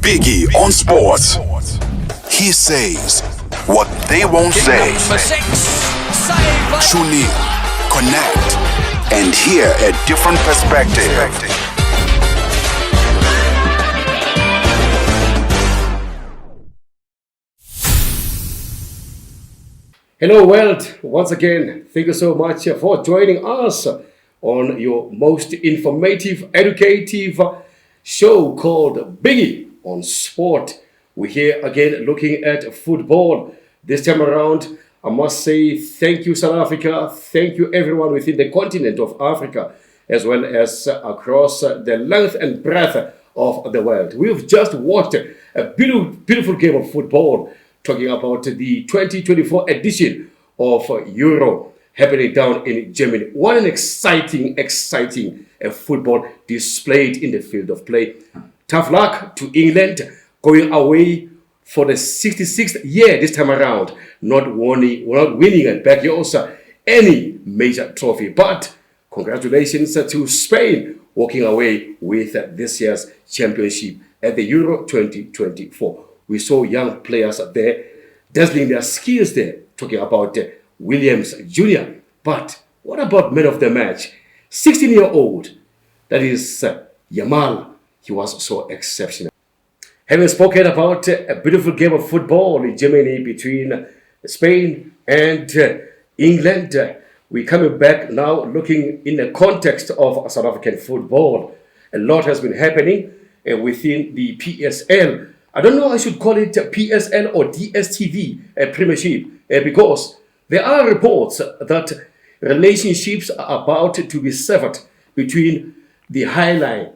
Biggie on sports. He says what they won't say. Tune in, connect, and hear a different perspective. Hello world, once again, thank you so much for joining us on your most informative, educative show called Biggie on Sport. We're here again looking at football. This time around, I must say thank you South Africa, thank you everyone within the continent of Africa, as well as across the length and breadth of the world. We've just watched a beautiful game of football, talking about the 2024 edition of Euro happening down in Germany. What an exciting football displayed in the field of play. Tough luck to England going away for the 66th year this time around, not winning at Backyards any major trophy. But congratulations to Spain walking away with this year's championship at the Euro 2024. We saw young players there dazzling their skills there, talking about Williams Jr. But what about man of the match? 16-year-old, that is Yamal. He was so exceptional. Having spoken about a beautiful game of football in Germany between Spain and England, we're coming back now looking in the context of South African football. A lot has been happening within the PSL. I don't know I should call it PSL or DSTV Premiership because there are reports that relationships are about to be severed between the Highline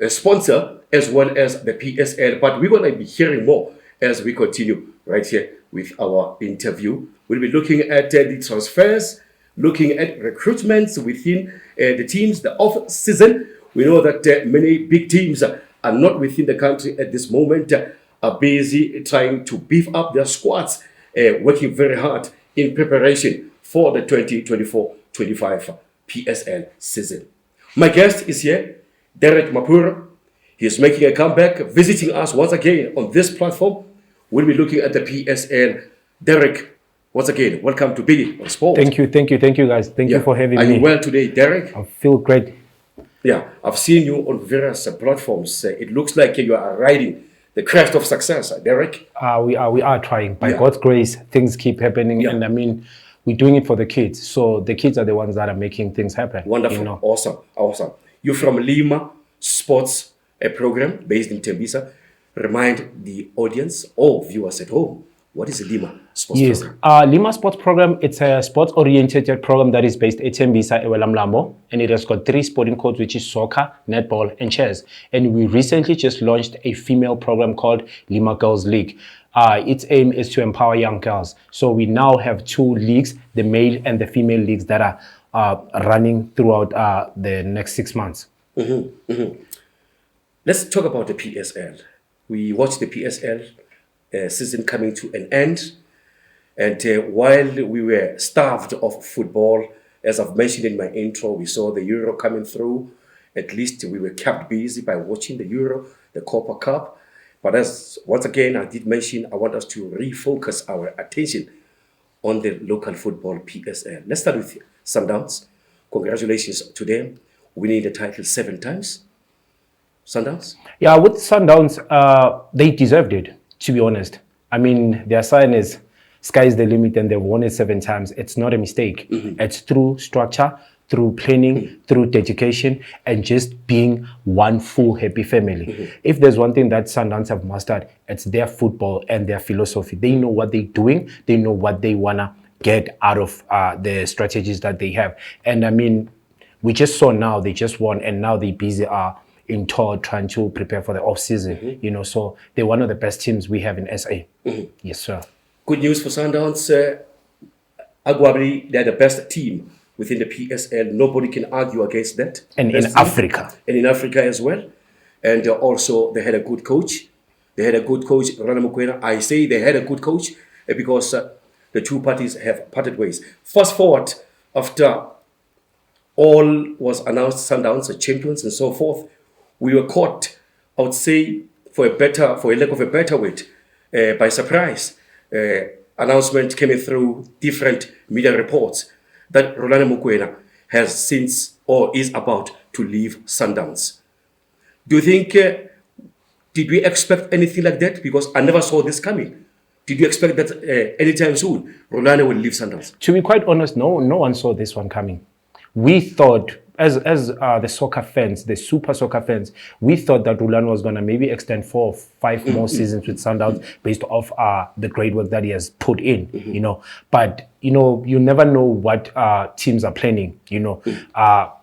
sponsor as well as the PSL. But we're going to be hearing more as we continue right here with our interview. We'll be looking at the transfers, looking at recruitments within the teams, the off-season. We know that many big teams are not within the country at this moment, are busy trying to beef up their squads, working very hard in preparation for the 2024-25 PSL season. My guest is here, Derrick Mapura. He is making a comeback, visiting us once again on this platform. We'll be looking at the PSL. Derrick, once again, welcome to Biggie on Sport. Thank you guys. Thank you for having me. Are you well today, Derrick? I feel great. Yeah, I've seen you on various platforms. It looks like you are riding the crest of success, Derrick. We are trying. By God's grace, things keep happening. And I mean, we're doing it for the kids. So the kids are the ones that are making things happen. Wonderful. You know? Awesome. You're from Lima Sports program based in Tembisa. Remind the audience or viewers at home, what is the Lima Sports program? Lima Sports program, it's a sports-oriented program that is based at Tembisa, Ewelamlambo, and it has got 3 sporting codes, which is soccer, netball, and chess. And we recently just launched a female program called Lima Girls League. Its aim is to empower young girls. So we now have 2 leagues, the male and the female leagues, that are running throughout the next 6 months. Let's talk about the PSL. We watched the PSL season coming to an end, and while we were starved of football, as I've mentioned in my intro, we saw the Euro coming through. At least we were kept busy by watching the Euro, the Copa Cup. But as once again I did mention, I want us to refocus our attention on the local football PSL. Let's start with Sundowns. Congratulations to them, winning the title 7 times. Sundowns? Yeah, with Sundowns, they deserved it, to be honest. I mean, their sign is sky's the limit, and they've won it 7 times. It's not a mistake. It's through structure, through planning, through dedication, and just being one full happy family. If there's one thing that Sundowns have mastered, it's their football and their philosophy. They know what they're doing. They know what they want to get out of the strategies that they have. And I mean, we just saw now they just won, and now they're busy in tour trying to prepare for the off-season. You know, so they're one of the best teams we have in SA. Yes, sir. Good news for Sundowns. Arguably, they're the best team within the PSL. Nobody can argue against that. And in Africa. And in Africa as well. And also, they had a good coach. Rana Mukwena. I say they had a good coach because the two parties have parted ways. Fast forward, after all was announced, Sundowns are champions and so forth, we were caught, I would say, for a lack of a better word, by surprise. Announcement came through different media reports that Rolani Mokoena has since or is about to leave Sundowns. Do you think, did we expect anything like that? Because I never saw this coming. Did you expect that anytime soon Rolani will leave Sundowns? To be quite honest, no one saw this one coming. We thought, as the soccer fans, the super soccer fans, we thought that Rolani was going to maybe extend 4 or 5 more seasons with Sundowns based off the great work that he has put in, you know. But, you know, you never know what teams are planning, you know.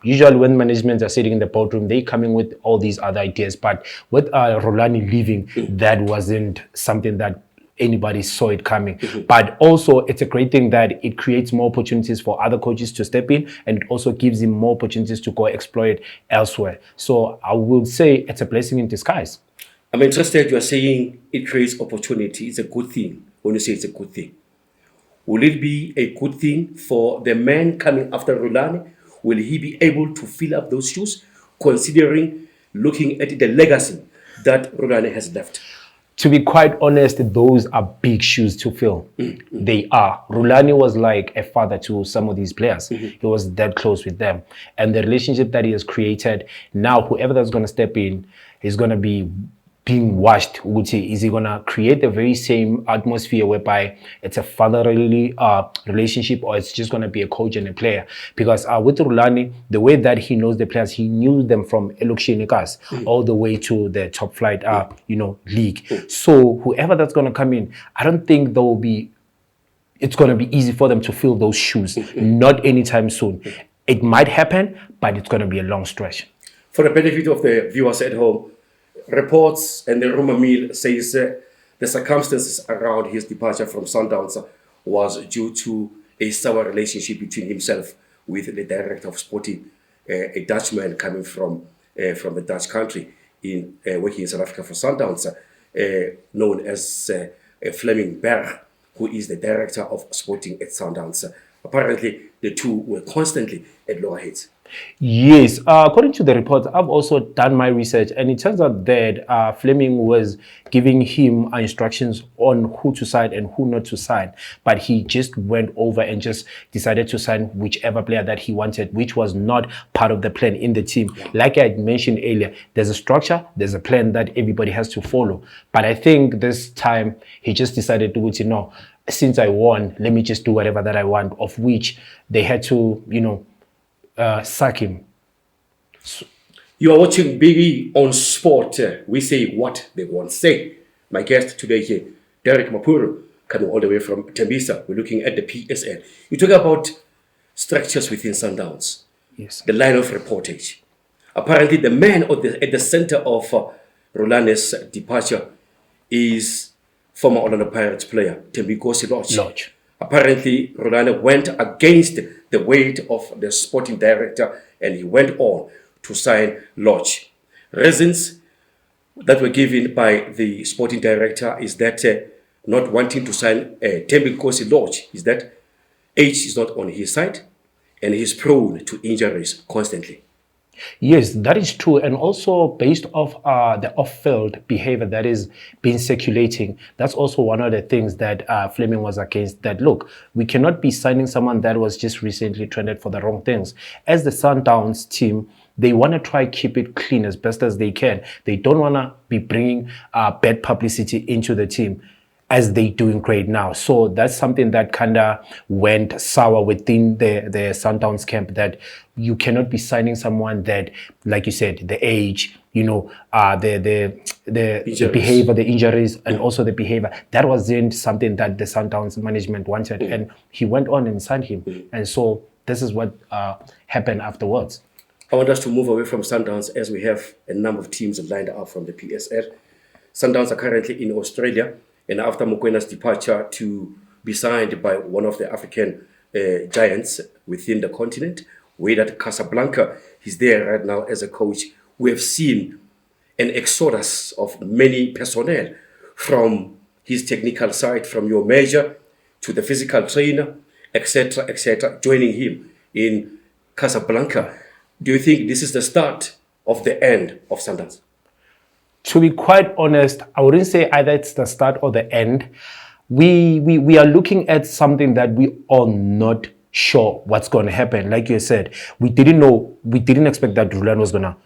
Usually when management are sitting in the boardroom, they coming with all these other ideas. But with Rolani leaving, that wasn't something that anybody saw it coming. But also it's a great thing that it creates more opportunities for other coaches to step in, and it also gives him more opportunities to go exploit elsewhere. So I will say it's a blessing in disguise. I'm interested, you are saying it creates opportunity. It's a good thing when you say it's a good thing. Will it be a good thing for the man coming after Rolani? Will he be able to fill up those shoes, considering looking at the legacy that Rolani has left? To be quite honest, those are big shoes to fill. They are. Rolani was like a father to some of these players. He was that close with them. And the relationship that he has created, now whoever that's going to step in is going to be being watched. Is he going to create the very same atmosphere whereby it's a fatherly relationship, or it's just going to be a coach and a player? Because with Rolani, the way that he knows the players, he knew them from Elokshinikas all the way to the top flight, league. So whoever that's going to come in, I don't think it's going to be easy for them to fill those shoes. Not anytime soon. It might happen, but it's going to be a long stretch. For the benefit of the viewers at home, reports and the rumor mill says the circumstances around his departure from Sundowns was due to a sour relationship between himself with the director of sporting, a Dutchman coming from the Dutch country, working in South Africa for Sundowns, known as Fleming Berg, who is the director of sporting at Sundowns. Apparently, the two were constantly at loggerheads. Yes, according to the reports, I've also done my research, and it turns out that Fleming was giving him instructions on who to sign and who not to sign, but he just went over and just decided to sign whichever player that he wanted, which was not part of the plan in the team. Like I had mentioned earlier, there's a structure, there's a plan that everybody has to follow. But I think this time he just decided to, no, since I won, let me just do whatever that I want, of which they had to, sack him. You are watching Biggie on Sport. We say what they want to say. My guest today here, Derrick Mapuru, coming all the way from Tembisa. We're looking at the PSL. You talk about structures within Sundowns. Yes. The line of reportage. Apparently, the man at the center of Rolani's departure is former Orlando Pirates player, Thembinkosi Lodge. Apparently, Rolani went against the weight of the sporting director, and he went on to sign Lodge. Reasons that were given by the sporting director is that not wanting to sign Thembinkosi Lodge is that age is not on his side, and he's prone to injuries constantly. Yes, that is true. And also based off the off-field behavior that is being circulating, that's also one of the things that Fleming was against. That, look, we cannot be signing someone that was just recently trended for the wrong things. As the Sundowns team, they want to try keep it clean as best as they can. They don't want to be bringing bad publicity into the team, as they doing great now. So that's something that kind of went sour within the Sundowns camp, that you cannot be signing someone that, like you said, the age, the behavior, the injuries, and also the behavior. That wasn't something that the Sundowns management wanted. And he went on and signed him. And so this is what happened afterwards. I want us to move away from Sundowns, as we have a number of teams lined up from the PSL. Sundowns are currently in Australia, and after Mokwena's departure to be signed by one of the African giants within the continent, Wydad Casablanca, he's there right now as a coach. We have seen an exodus of many personnel from his technical side, from your manager to the physical trainer, etc., joining him in Casablanca. Do you think this is the start of the end of Sundowns? To be quite honest, I wouldn't say either it's the start or the end. We are looking at something that we are not sure what's going to happen. Like you said, we didn't expect that Rulan was going to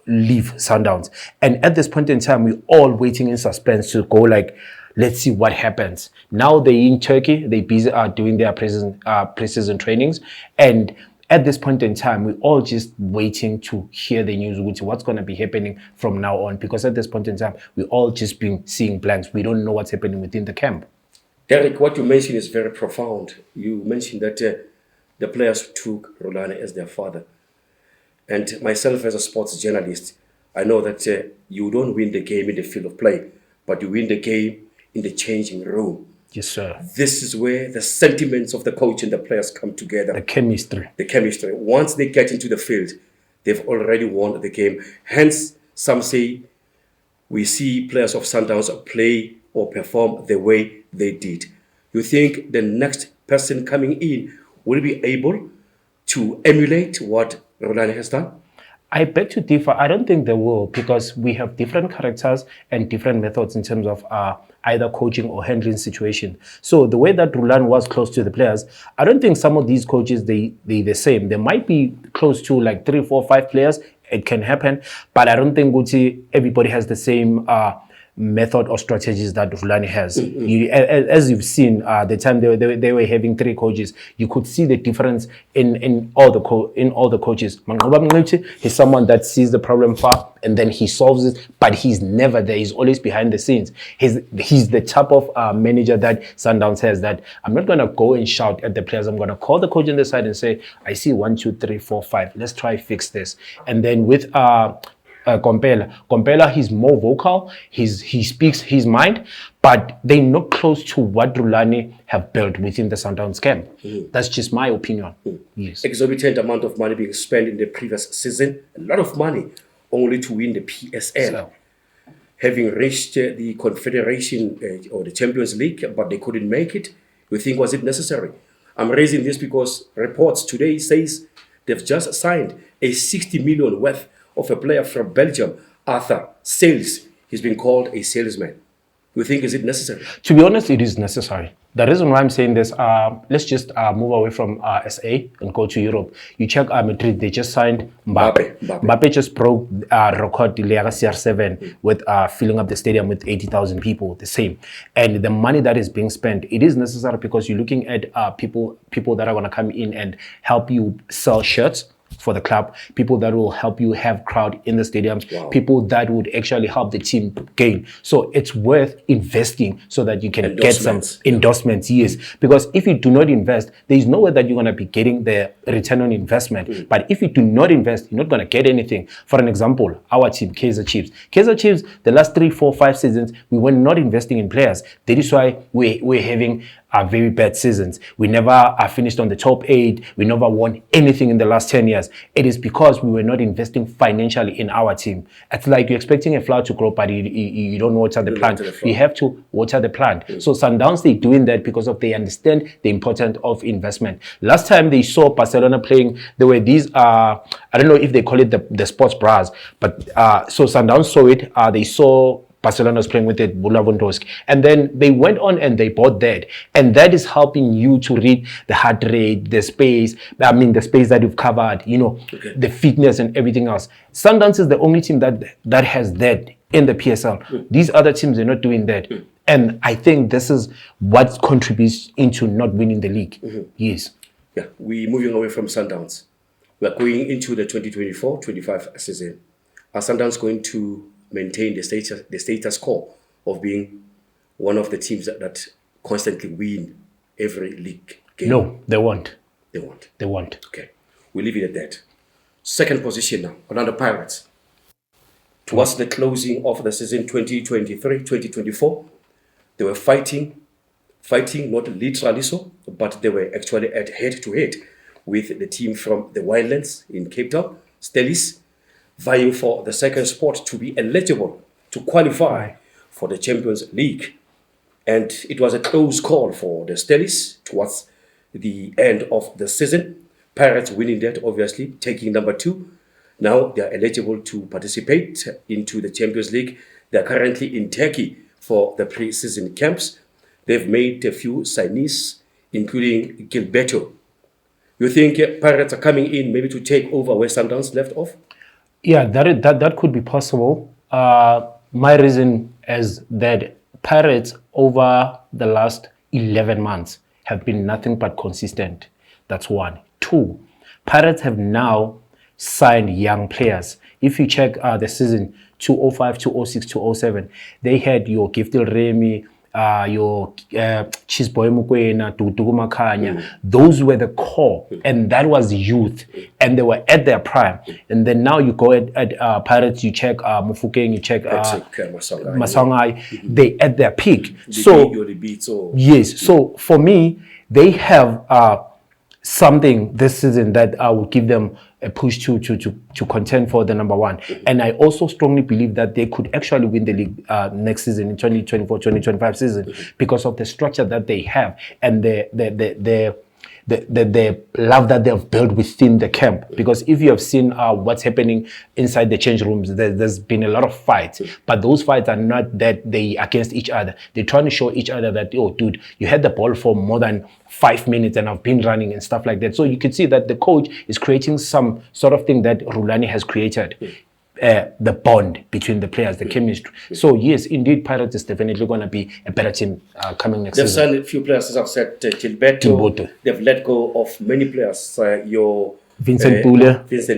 leave Sundowns. And at this point in time, we're all waiting in suspense to go like, let's see what happens. Now they're in Turkey, they're busy doing their preseason trainings. And at this point in time, we're all just waiting to hear the news, which what's going to be happening from now on. Because at this point in time, we're all just been seeing blanks. We don't know what's happening within the camp. Derrick, what you mentioned is very profound. You mentioned that the players took Rolani as their father. And myself as a sports journalist, I know that you don't win the game in the field of play, but you win the game in the changing room. Yes, sir. This is where the sentiments of the coach and the players come together. The chemistry. The chemistry. Once they get into the field, they've already won the game. Hence, some say we see players of Sundowns play or perform the way they did. You think the next person coming in will be able to emulate what Rolani has done? I beg to differ. I don't think they will, because we have different characters and different methods in terms of either coaching or handling situation. So the way that Rulan was close to the players, I don't think some of these coaches, they the same. They might be close to like 3, 4, 5 players. It can happen, but I don't think everybody has the same method or strategies that Rulani has. As you've seen, the time they were having 3 coaches, you could see the difference in all the coaches. Manqoba Mngqithi, he's someone that sees the problem far and then he solves it, but he's never there. He's always behind the scenes. He's the type of manager that Sundowns has, that I'm not going to go and shout at the players. I'm going to call the coach on the side and say, I see 1, 2, 3, 4, 5. Let's try fix this. And then with Kompela, he's more vocal. He speaks his mind, but they're not close to what Rulani have built within the Sundowns camp. That's just my opinion. Yes. Exorbitant amount of money being spent in the previous season. A lot of money only to win the PSL. So, having reached the Confederation or the Champions League, but they couldn't make it. You think, was it necessary? I'm raising this because reports today says they've just signed a 60 million worth of a player from Belgium, Arthur Sales. He's been called a salesman. You think, is it necessary? to be honest, it is necessary. The reason why I'm saying this, let's just move away from SA and go to Europe. You check Madrid, they just signed Mbappe. Mbappe just broke record the CR7 with filling up the stadium with 80,000 people, the same. And the money that is being spent, it is necessary because you're looking at people that are going to come in and help you sell shirts for the club, people that will help you have crowd in the stadiums, people that would actually help the team gain. So it's worth investing so that you can get some endorsements, yes. Because if you do not invest, there is no way that you're going to be getting the return on investment. But if you do not invest, you're not going to get anything. For an example, our team, Kaizer Chiefs, the last 3, 4, 5 seasons, we were not investing in players. That is why we're having very bad seasons. We never finished on the top 8. We never won anything in the last 10 years. It is because we were not investing financially in our team. It's like you're expecting a flower to grow, but you don't water the plant. You have to water the plant. So Sundowns, they're doing that because they understand the importance of investment. Last time they saw Barcelona playing, there were these, I don't know if they call it the sports bras, but so Sundowns saw it. They saw Barcelona was playing with it, Lewandowski. And then they went on and they bought that. And that is helping you to read the heart rate, the space, the space that you've covered, the fitness and everything else. Sundowns is the only team that has that in the PSL. These other teams are not doing that. And I think this is what contributes into not winning the league. Yes. Yeah, we're moving away from Sundowns. We are going into the 2024-25 season. Are Sundowns going to maintain the status quo of being one of the teams that constantly win every league game? No, they won't. They won't. They won't. Okay, we'll leave it at that. Second position now, Orlando Pirates. Towards the closing of the season 2023-2024, they were fighting not literally so, but they were actually at head-to-head with the team from the Wildlands in Cape Town, Stellies, vying for the second spot to be eligible to qualify for the Champions League. And it was a close call for the Stellies towards the end of the season. Pirates winning that, obviously, taking number 2. Now they are eligible to participate into the Champions League. They are currently in Turkey for the pre-season camps. They've made a few signees, including Gilberto. You think Pirates are coming in maybe to take over where Sundowns left off? Yeah, that could be possible. My reason is that Pirates over the last 11 months have been nothing but consistent. That's one. Two, Pirates have now signed young players. If you check the season 205, 206, 207, they had your Giftil Remy, your Chisboy Mukwena, Tutugu Makanya. Those were the core, and that was youth, and they were at their prime. And then now you go at Pirates, you check Mufukeng, you check Masongai, they at their peak. Yes, so for me, they have something this season that I will give them a push to contend for the number one. And I also strongly believe that they could actually win the league next season, in 2024-2025 season, because of the structure that they have and the love that they have built within the camp. Because if you have seen what's happening inside the change rooms, there's been a lot of fights, but those fights are not that they against each other. They're trying to show each other that, oh dude, you had the ball for more than 5 minutes and I've been running and stuff like that. So you can see that the coach is creating some sort of thing that Rulani has created. The bond between the players, the chemistry. So yes, indeed, Pirates is definitely going to be a better team coming next season. They've signed a few players, as I've said, Gilberto. They've let go of many players. Your Vincent Pule. There's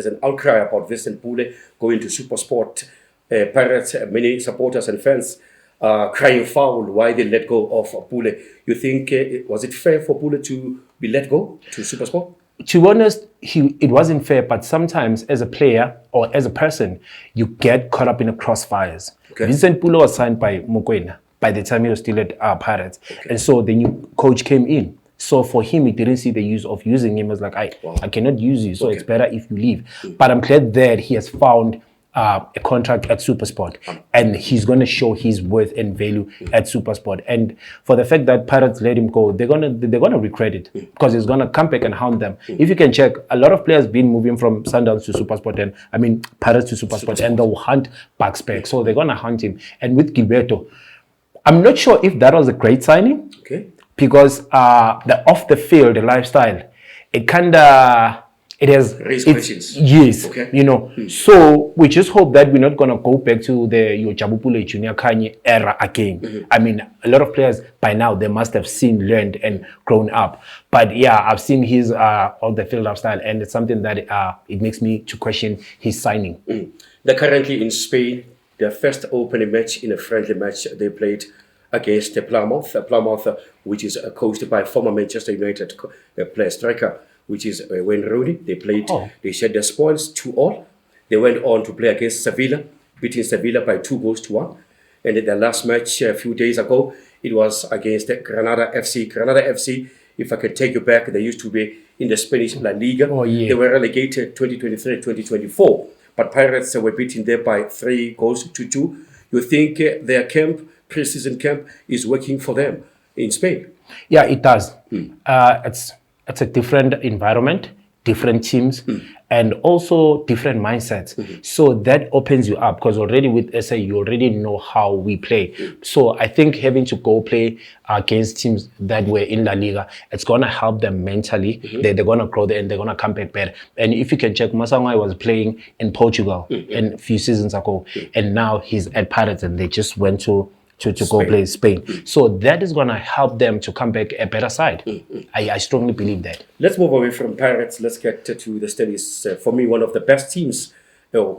an outcry about Vincent Pule going to SuperSport. Pirates, many supporters and fans are crying foul why they let go of Pule. You think, was it fair for Pule to be let go to SuperSport? To be honest, it wasn't fair, but sometimes as a player or as a person, you get caught up in the crossfires. Okay. Vincent Pule was signed by Mukwena by the time he was still at Pirates. Okay. And so the new coach came in. So for him, he didn't see the use of using him. He was like, I cannot use you, so it's better if you leave. But I'm glad that he has found a contract at SuperSport, and he's going to show his worth and value at SuperSport. And for the fact that Pirates let him go, they're gonna regret it, because he's gonna come back and hound them. If you can check, a lot of players been moving from Sundowns to SuperSport, and Pirates to SuperSport, and they'll hunt backs back. So they're gonna hunt him. And with Gilberto, I'm not sure if that was a great signing, because the off the field, the lifestyle, it has raised questions. Yes, So we just hope that we're not gonna go back to the Jabupule Junior Kanye era again. A lot of players by now, they must have seen, learned, and grown up. But yeah, I've seen his on the field lifestyle, and it's something that it makes me to question his signing. They're currently in Spain. Their first opening match in a friendly match they played against Plymouth, which is coached by former Manchester United player striker, which is Wayne Rooney. They played, they shared their spoils 2-2. They went on to play against Sevilla, beating Sevilla by 2-1. And in their last match a few days ago, it was against Granada FC. Granada FC, if I can take you back, they used to be in the Spanish La Liga. They were relegated 2023-2024. But Pirates were beaten there by 3-2. You think their camp, pre-season camp, is working for them in Spain? Yeah, it does. It's a different environment, different teams, and also different mindsets. So that opens you up, because already with SA, you already know how we play. So I think having to go play against teams that were in La Liga, it's going to help them mentally. They're going to grow there, and they're going to come back better. And if you can check, Masangai was playing in Portugal a few seasons ago, and now he's at Pirates, and they just went to go play Spain. So that is going to help them to come back a better side. I strongly believe that. Let's move away from Pirates. Let's get to the Stellies. For me, one of the best teams,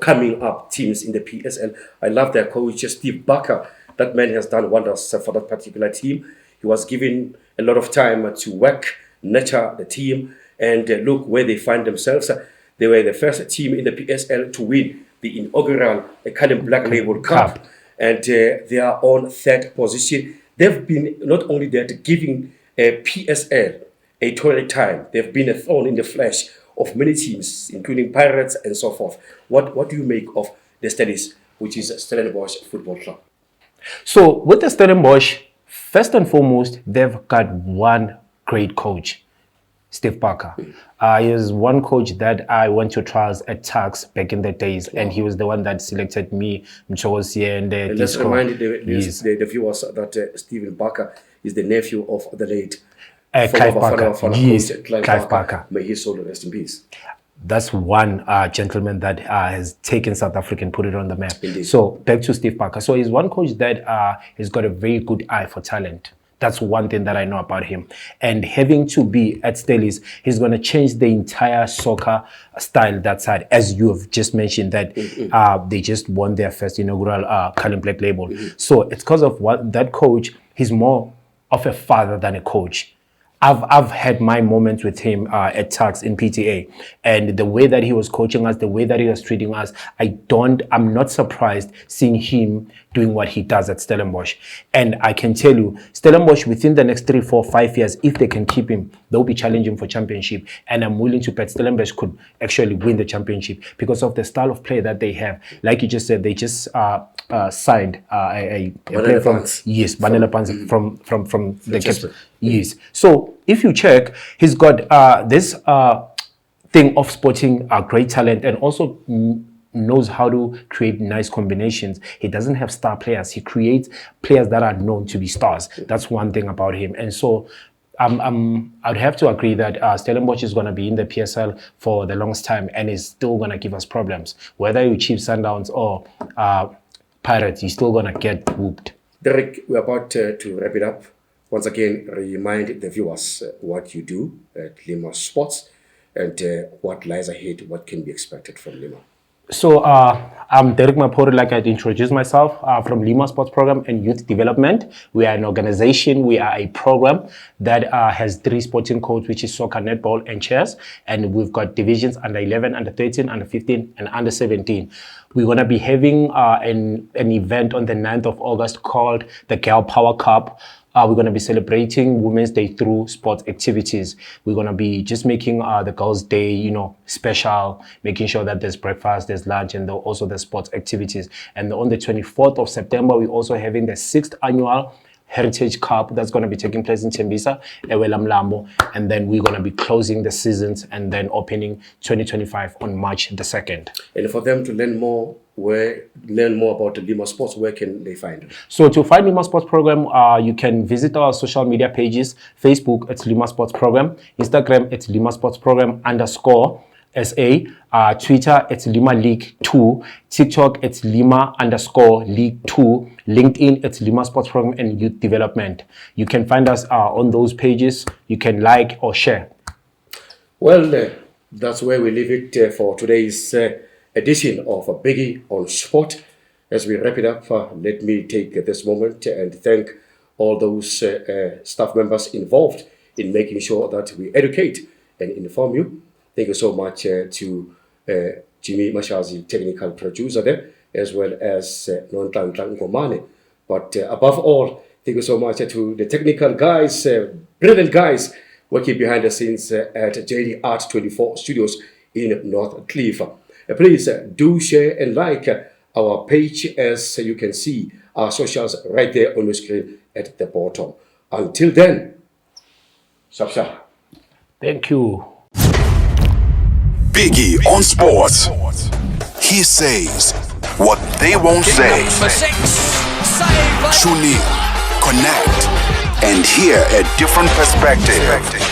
coming up teams in the PSL. I love their coach, Steve Barker. That man has done wonders for that particular team. He was given a lot of time to work, nurture the team, and look where they find themselves. They were the first team in the PSL to win the inaugural Cullen Black Label Cup. And they are on third position. They've been not only that, giving PSL a torrid time. They've been a thorn in the flesh of many teams, including Pirates and so forth. What do you make of the Stellies, which is Stellenbosch Football Club? So with the Stellenbosch, first and foremost, they've got one great coach. Steve Barker. He is one coach that I went to trials at Tuks back in the days, and he was the one that selected me, Mchosi, and let's remind the viewers that Stephen Barker is the nephew of the late Clive Barker. Yes, Clive Barker. May his soul rest in peace. That's one gentleman that has taken South Africa and put it on the map. Indeed. So back to Steve Barker. So he's one coach that has got a very good eye for talent. That's one thing that I know about him. And having to be at Stellies, he's going to change the entire soccer style that side. As you have just mentioned that they just won their first inaugural Cullen Black label. So it's because of what that coach, he's more of a father than a coach. I've had my moments with him at Tuks in PTA, and the way that he was coaching us, the way that he was treating us, I'm not surprised seeing him doing what he does at Stellenbosch. And I can tell you, Stellenbosch within the next 3, 4, 5 years, if they can keep him, they'll be challenging for championship. And I'm willing to bet Stellenbosch could actually win the championship because of the style of play that they have. Like you just said, they just signed a player from Vanilla Pans from the Cape. Yes. So if you check, he's got this thing of spotting great talent and also knows how to create nice combinations. He doesn't have star players. He creates players that are known to be stars. That's one thing about him. And so I'd have to agree that Stellenbosch is going to be in the PSL for the longest time and is still going to give us problems. Whether you Chiefs, Sundowns or Pirates, you're still going to get whooped. Derrick, we're about to wrap it up. Once again, remind the viewers what you do at Lima Sports and what lies ahead, what can be expected from Lima. So I'm Derrick Mapori, like I introduced myself, from Lima Sports Program and Youth Development. We are an organization, we are a program that has 3 sporting codes, which is soccer, netball, and chess. And we've got divisions under 11, under 13, under 15, and under 17. We're going to be having an event on the 9th of August called the Girl Power Cup. We're going to be celebrating Women's Day through sports activities. We're going to be just making the Girls' Day, special, making sure that there's breakfast, there's lunch, and also the sports activities. And on the 24th of September, we're also having the 6th annual Heritage Cup that's going to be taking place in Tembisa, Ewela Mlambo, and then we're going to be closing the seasons and then opening 2025 on March the 2nd. And for them to learn more about the Lima Sports, where can they find it? So to find Lima Sports Program, you can visit our social media pages. Facebook, it's Lima Sports Program. Instagram, it's Lima Sports Program _ SA. Twitter, it's Lima League 2. TikTok, it's Lima _ League 2. LinkedIn, it's Lima Sports Program and Youth Development. You can find us on those pages. You can like or share. Well, that's where we leave it for today's edition of Biggie on Sport. As we wrap it up, let me take this moment and thank all those staff members involved in making sure that we educate and inform you. Thank you so much to Jimmy Mashazi, technical producer there, as well as Nontang Ngomane. But above all, thank you so much to the technical guys, brilliant guys working behind the scenes at JD Art 24 Studios in North Cliff. Please do share and like our page, as you can see our socials right there on the screen at the bottom. Until then, Shabsha. Thank you. Biggie on Sports. He says what they won't say. Number 6, SAFA. Tune in, connect, and hear a different perspective.